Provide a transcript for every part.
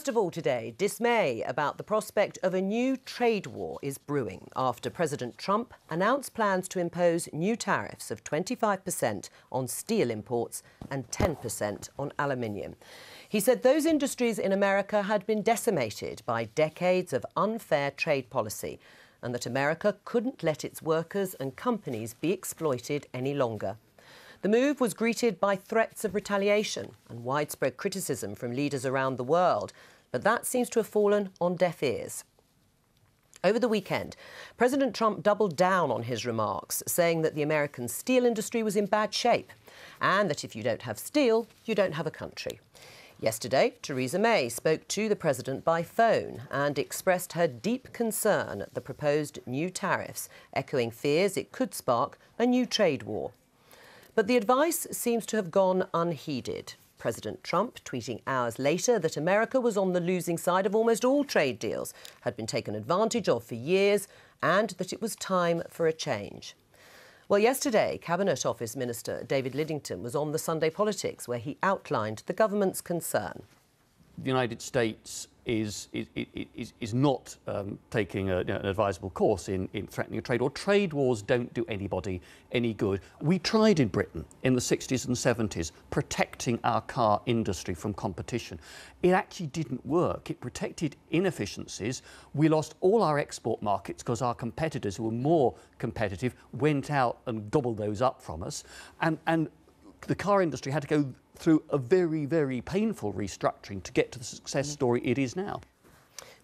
First of all today, dismay about the prospect of a new trade war is brewing after President Trump announced plans to impose new tariffs of 25% on steel imports and 10% on aluminium. He said those industries in America had been decimated by decades of unfair trade policy and that America couldn't let its workers and companies be exploited any longer. The move was greeted by threats of retaliation and widespread criticism from leaders around the world, but that seems to have fallen on deaf ears. Over the weekend, President Trump doubled down on his remarks, saying that the American steel industry was in bad shape and that if you don't have steel, you don't have a country. Yesterday, Theresa May spoke to the president by phone and expressed her deep concern at the proposed new tariffs, echoing fears it could spark a new trade war. But the advice seems to have gone unheeded. President Trump tweeting hours later that America was on the losing side of almost all trade deals, had been taken advantage of for years, and that it was time for a change. Well, yesterday, Cabinet Office Minister David Lidington was on the Sunday Politics, where he outlined the government's concern. The United States is not taking an advisable course in threatening a trade war. Trade wars don't do anybody any good. We tried in Britain in the 60s and 70s protecting our car industry from competition. It actually didn't work. It protected inefficiencies. We lost all our export markets because our competitors, who were more competitive, went out and gobbled those up from us. And the car industry had to go through a very, very painful restructuring to get to the success story it is now.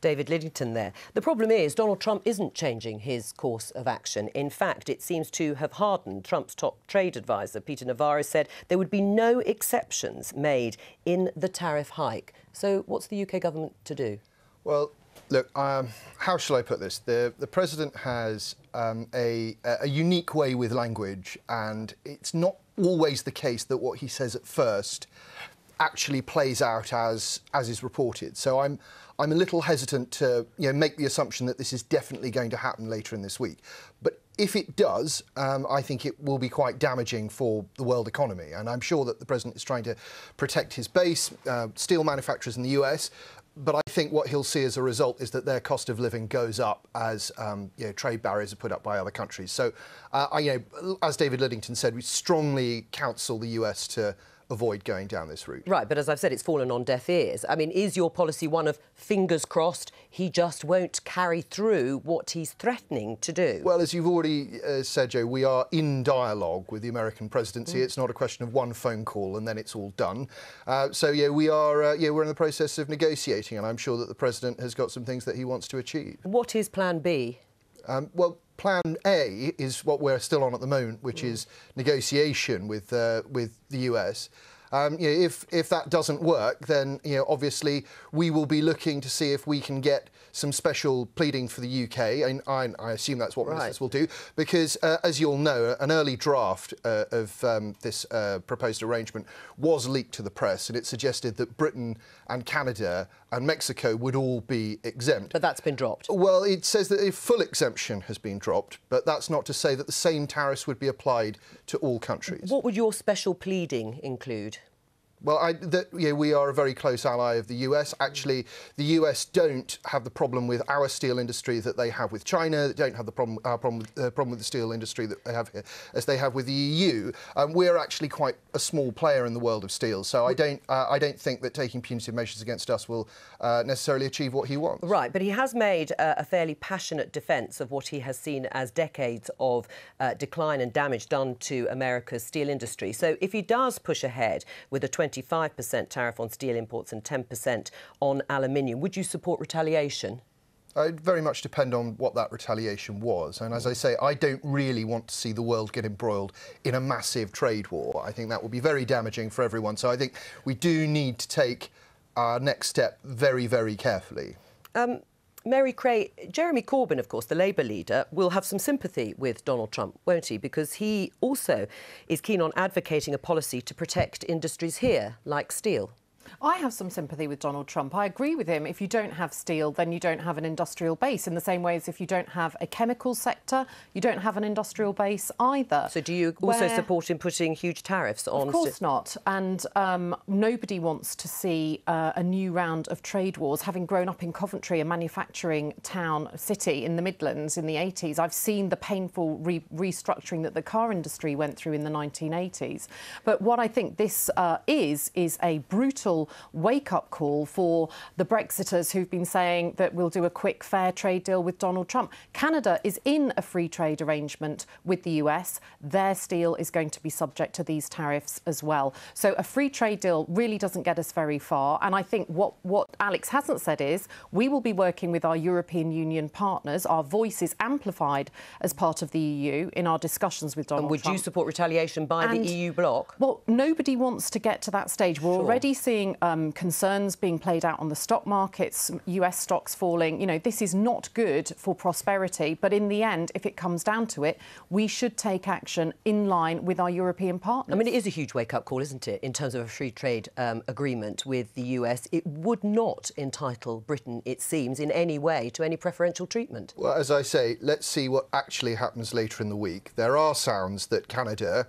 David Lidington there. The problem is Donald Trump isn't changing his course of action. In fact, it seems to have hardened. Trump's top trade advisor, Peter Navarro, said there would be no exceptions made in the tariff hike. So what's the UK government to do? Well, look, how shall I put this? The President has a unique way with language, and it's not always the case that what he says at first actually plays out as is reported. So I'm a little hesitant to make the assumption that this is definitely going to happen later in this week. But if it does, I think it will be quite damaging for the world economy. And I'm sure that the President is trying to protect his base, steel manufacturers in the US. But I think what he'll see as a result is that their cost of living goes up as trade barriers are put up by other countries. So, as David Lidington said, we strongly counsel the US to avoid going down this route. Right, but as I've said, it's fallen on deaf ears. I mean, is your policy one of fingers crossed he just won't carry through what he's threatening to do? Well, as you've already said, Joe, we are in dialogue with the American presidency. It's not a question of one phone call and then it's all done. We're in the process of negotiating, and I'm sure that the president has got some things that he wants to achieve. What is Plan B? Well, Plan A is what we're still on at the moment, which is negotiation with the US. If that doesn't work, then obviously we will be looking to see if we can get some special pleading for the UK, and I assume that's what ministers will do, because as you'll know, an early draft of this proposed arrangement was leaked to the press, and it suggested that Britain and Canada and Mexico would all be exempt. But that's been dropped. Well, it says that a full exemption has been dropped, but that's not to say that the same tariffs would be applied to all countries. What would your special pleading include? Well, we are a very close ally of the US. Actually, the US don't have the problem with our steel industry that they have with China. They don't have the problem with the steel industry that they have here as they have with the EU. We're actually quite a small player in the world of steel, so I don't think that taking punitive measures against us will necessarily achieve what he wants. Right, but he has made a fairly passionate defence of what he has seen as decades of decline and damage done to America's steel industry. So if he does push ahead with a 25% tariff on steel imports and 10% on aluminium, would you support retaliation? It very much depend on what that retaliation was. And as I say, I don't really want to see the world get embroiled in a massive trade war. I think that would be very damaging for everyone. So I think we do need to take our next step very, very carefully. Mary Cray, Jeremy Corbyn, of course, the Labour leader, will have some sympathy with Donald Trump, won't he? Because he also is keen on advocating a policy to protect industries here, like steel. I have some sympathy with Donald Trump. I agree with him. If you don't have steel, then you don't have an industrial base, in the same way as if you don't have a chemical sector, you don't have an industrial base either. So do you also support him putting huge tariffs on? Of course not. And nobody wants to see a new round of trade wars. Having grown up in Coventry, a manufacturing city in the Midlands in the 80s, I've seen the painful restructuring that the car industry went through in the 1980s. But what I think this is a brutal wake-up call for the Brexiters who've been saying that we'll do a quick, fair trade deal with Donald Trump. Canada is in a free trade arrangement with the US. Their steel is going to be subject to these tariffs as well. So a free trade deal really doesn't get us very far. And I think what Alex hasn't said is we will be working with our European Union partners. Our voice is amplified as part of the EU in our discussions with Donald Trump. And would you support retaliation by the EU bloc? Well, nobody wants to get to that stage. We're already seeing concerns being played out on the stock markets, US stocks falling. You know, this is not good for prosperity. But in the end, if it comes down to it, we should take action in line with our European partners. I mean, it is a huge wake-up call, isn't it, in terms of a free trade agreement with the US. It would not entitle Britain, it seems, in any way to any preferential treatment. Well, as I say, let's see what actually happens later in the week. There are sounds that Canada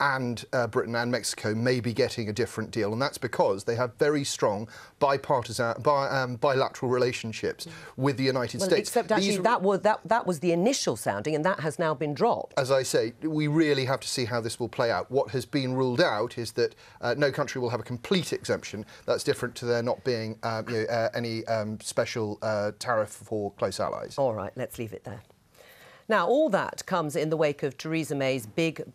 and Britain and Mexico may be getting a different deal, and that's because they have very strong bilateral relationships with the United States. Except actually that was the initial sounding, and that has now been dropped. As I say, we really have to see how this will play out. What has been ruled out is that no country will have a complete exemption. That's different to there not being any special tariff for close allies. All right, let's leave it there. Now, all that comes in the wake of Theresa May's big